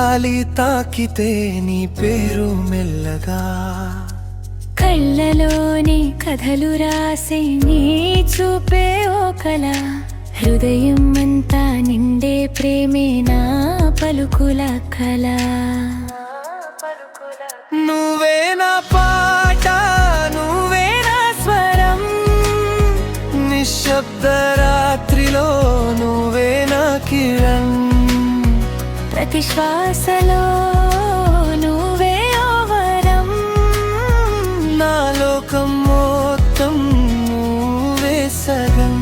గాలి తాకితే నీ పేరు మెల్లగా కళ్ళలోని కథలు రాసే నీ చూపే ఓ కళ హృదయం అంతా నిండే ప్రేమే నా పలుకుల కళ నువ్వే నా పాట నువ్వే నా స్వరం నిశ్శబ్ద రాత్రిలో నువ్వే నా కిరణ్ ప్రతి శ్వాసలో నువ్వే ఓ వరం నా లోకం మొత్తం నువ్వే సగం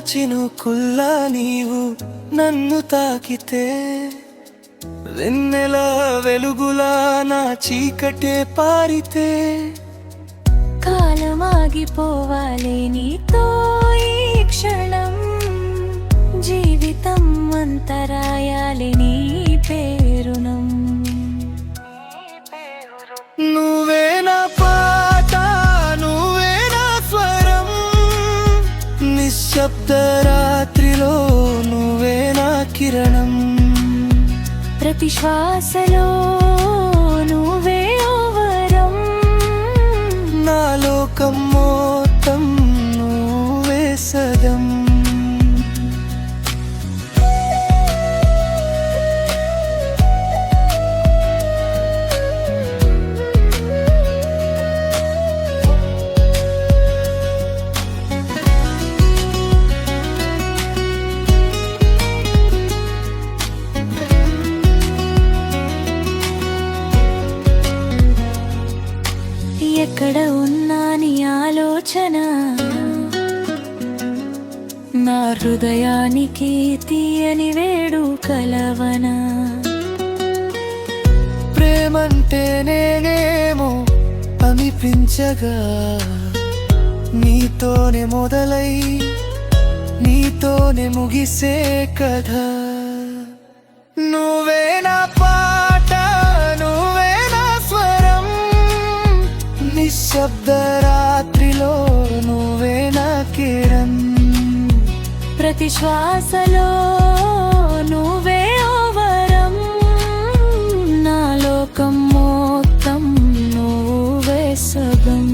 చినుకుల్లా నీవు నన్ను తాకితే వెన్నెల వెలుగులా నా చీకటే పారితే కాలమాగిపోవాలి నీతో ఈ క్షణం జీవితం అంతరాయాలి నీ పేరునం నువ్వే నా పాట నువ్వే నా స్వరం నిశ్శబ్ద రాత్రిలో నువ్వే నా కిరణం ప్రతి శ్వాసలో నువ్వే ఓ వరం నా లోకం మొత్తం నువ్వే సగం ఎక్కడ ఉన్నా నీ ఆలోచన నా హృదయానికి తీయని వేడు కలవన ప్రేమంటే నేనేమో అనిపించగా నీతోనే మొదలై నీతోనే ముగిసే కథ నువ్వే నా పాట నువ్వే నా స్వరం నిశ్శబ్ద రాత్రిలో నువ్వే నా కిరణ్ ప్రతి శ్వాసలో నువ్వే ఓ వరం నా లోకం మొత్తం నువ్వే సగం